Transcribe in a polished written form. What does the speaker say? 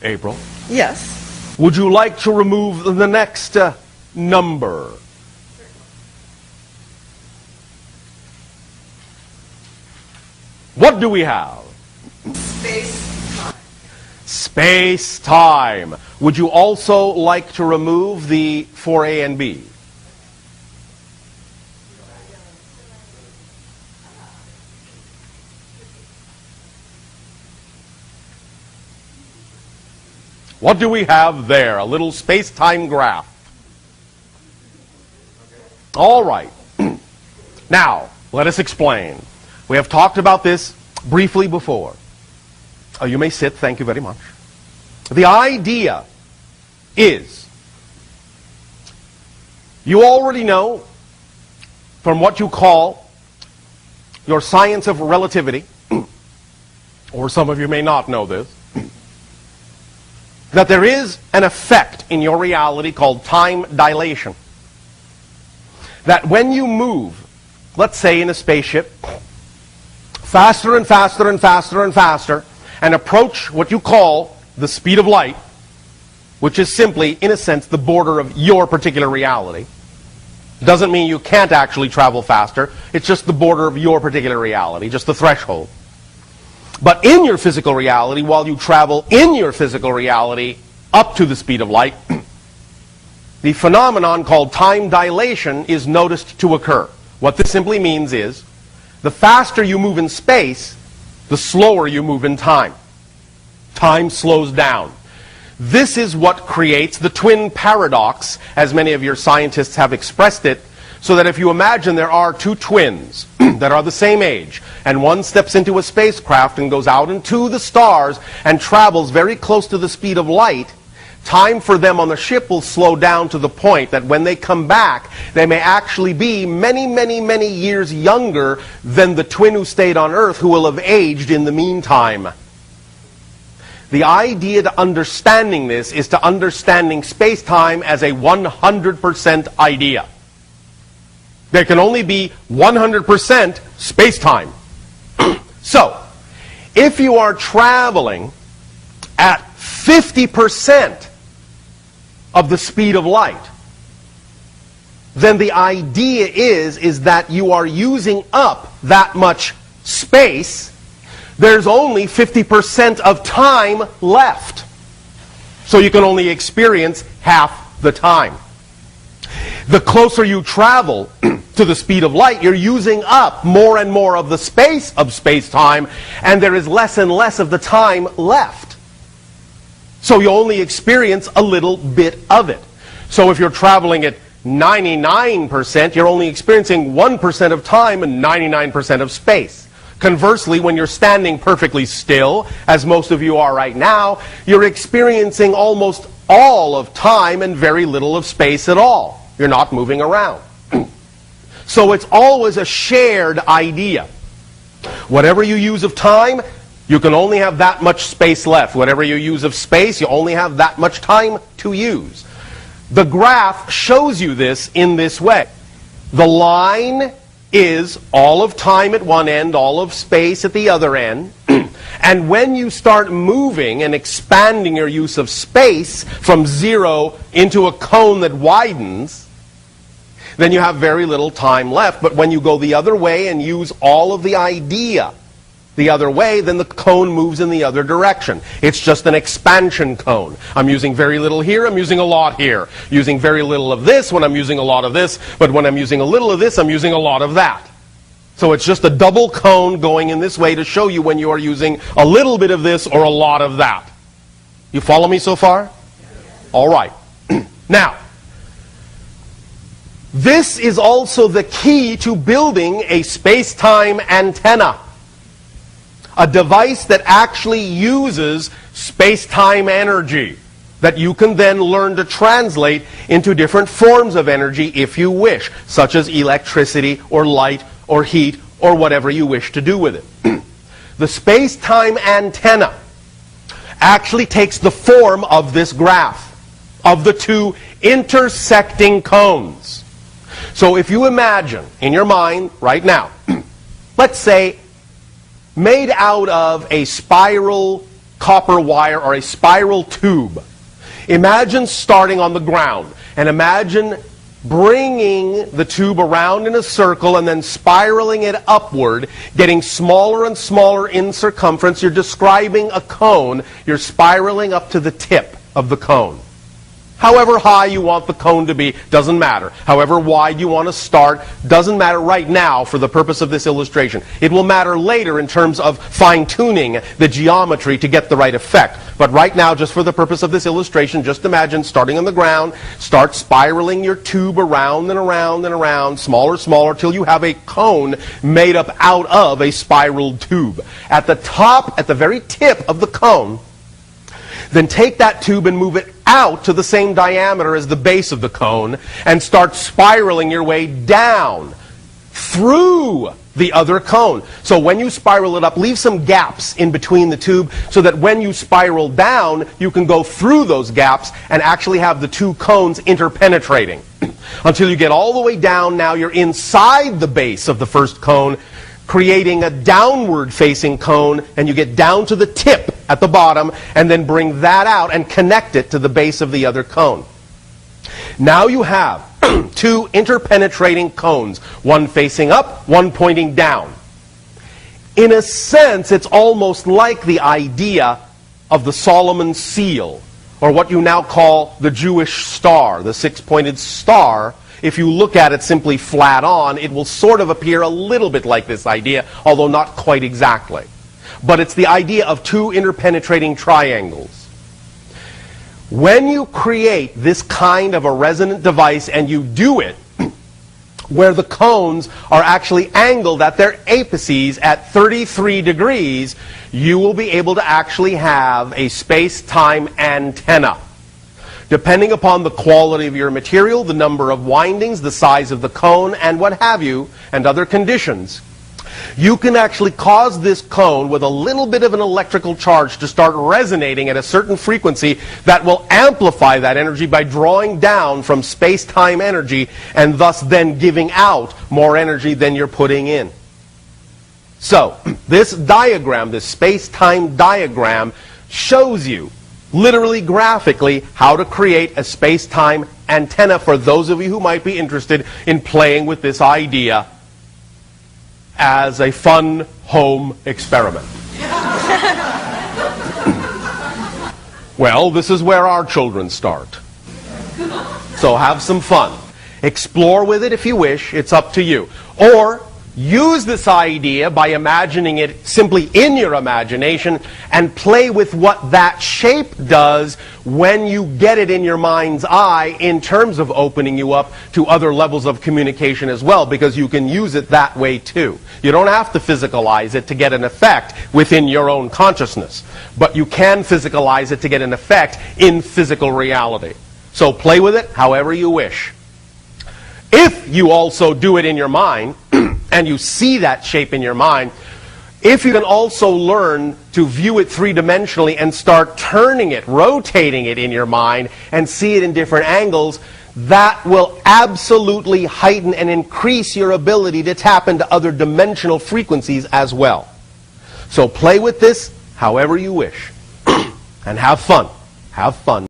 April. Yes. Would you like to remove the next number? What do we have? Space-time. Space-time. Would you also like to remove the 4A and B? What do we have there? A little space-time graph. All right. Now, let us explain. We have talked about this briefly before. You may sit. Thank you very much. The idea is, you already know from what you call your science of relativity, or some of you may not know this, that there is an effect in your reality called time dilation. That when you move, let's say in a spaceship, faster and faster and faster and faster, and approach what you call the speed of light, which is simply, in a sense, the border of your particular reality. Doesn't mean you can't actually travel faster. It's just the border of your particular reality, just the threshold. But in your physical reality, while you travel in your physical reality up to the speed of light, the phenomenon called time dilation is noticed to occur. What this simply means is, the faster you move in space, the slower you move in time. Time slows down. This is what creates the twin paradox, as many of your scientists have expressed it, so that if you imagine there are two twins that are the same age, and one steps into a spacecraft and goes out into the stars and travels very close to the speed of light, time for them on the ship will slow down to the point that when they come back, they may actually be many, many, many years younger than the twin who stayed on Earth, who will have aged in the meantime. The idea to understanding this is to understanding space-time as a 100% idea. There can only be 100% space-time. So, if you are traveling at 50% of the speed of light, then the idea is that you are using up that much space. There's only 50% of time left. So you can only experience half the time. The closer you travel to the speed of light, you're using up more and more of the space of space-time, and there is less and less of the time left. So you only experience a little bit of it. So if you're traveling at 99%, you're only experiencing 1% of time and 99% of space. Conversely, when you're standing perfectly still, as most of you are right now, you're experiencing almost all of time and very little of space at all. You're not moving around. So it's always a shared idea. Whatever you use of time, you can only have that much space left. Whatever you use of space, you only have that much time to use. The graph shows you this in this way. The line is all of time at one end, all of space at the other end. And when you start moving and expanding your use of space from zero into a cone that widens, then you have very little time left. But when you go the other way and use all of the idea the other way, then the cone moves in the other direction. It's just an expansion cone. I'm using very little here, I'm using a lot here. Using very little of this when I'm using a lot of this, but when I'm using a little of this, I'm using a lot of that. So it's just a double cone going in this way to show you when you are using a little bit of this or a lot of that. You follow me so far? All right. Now, this is also the key to building a space-time antenna. A device that actually uses space-time energy that you can then learn to translate into different forms of energy if you wish, such as electricity or light or heat or whatever you wish to do with it. The space-time antenna actually takes the form of this graph of the two intersecting cones. So if you imagine in your mind right now, let's say made out of a spiral copper wire or a spiral tube. Imagine starting on the ground, and imagine bringing the tube around in a circle and then spiraling it upward, getting smaller and smaller in circumference. You're describing a cone. You're spiraling up to the tip of the cone. However high you want the cone to be, doesn't matter. However wide you want to start, doesn't matter right now for the purpose of this illustration. It will matter later in terms of fine-tuning the geometry to get the right effect. But right now, just for the purpose of this illustration, just imagine starting on the ground, start spiraling your tube around and around and around, smaller, smaller, till you have a cone made up out of a spiraled tube. At the top, at the very tip of the cone, then take that tube and move it out to the same diameter as the base of the cone and start spiraling your way down through the other cone. So when you spiral it up, leave some gaps in between the tube so that when you spiral down, you can go through those gaps and actually have the two cones interpenetrating. Until you get all the way down, now you're inside the base of the first cone, creating a downward facing cone, and you get down to the tip at the bottom and then bring that out and connect it to the base of the other cone. Now you have two interpenetrating cones, one facing up, one pointing down. In a sense, it's almost like the idea of the Solomon seal, or what you now call the Jewish star, the six-pointed star. If you look at it simply flat on, it will sort of appear a little bit like this idea, although not quite exactly. But it's the idea of two interpenetrating triangles. When you create this kind of a resonant device and you do it where the cones are actually angled at their apices at 33 degrees, you will be able to actually have a space-time antenna. Depending upon the quality of your material, the number of windings, the size of the cone, and what have you, and other conditions, you can actually cause this cone with a little bit of an electrical charge to start resonating at a certain frequency that will amplify that energy by drawing down from space-time energy and thus then giving out more energy than you're putting in. So, this diagram, this space-time diagram, shows you literally graphically how to create a space-time antenna for those of you who might be interested in playing with this idea as a fun home experiment. Well, this is where our children start. So have some fun. Explore with it if you wish. It's up to you. Or use this idea by imagining it simply in your imagination and play with what that shape does when you get it in your mind's eye in terms of opening you up to other levels of communication as well, because you can use it that way too. You don't have to physicalize it to get an effect within your own consciousness, but you can physicalize it to get an effect in physical reality. So play with it however you wish. If you also do it in your mind, and you see that shape in your mind, if you can also learn to view it three-dimensionally and start turning it, rotating it in your mind, and see it in different angles, that will absolutely heighten and increase your ability to tap into other dimensional frequencies as well. So play with this however you wish. And have fun. Have fun.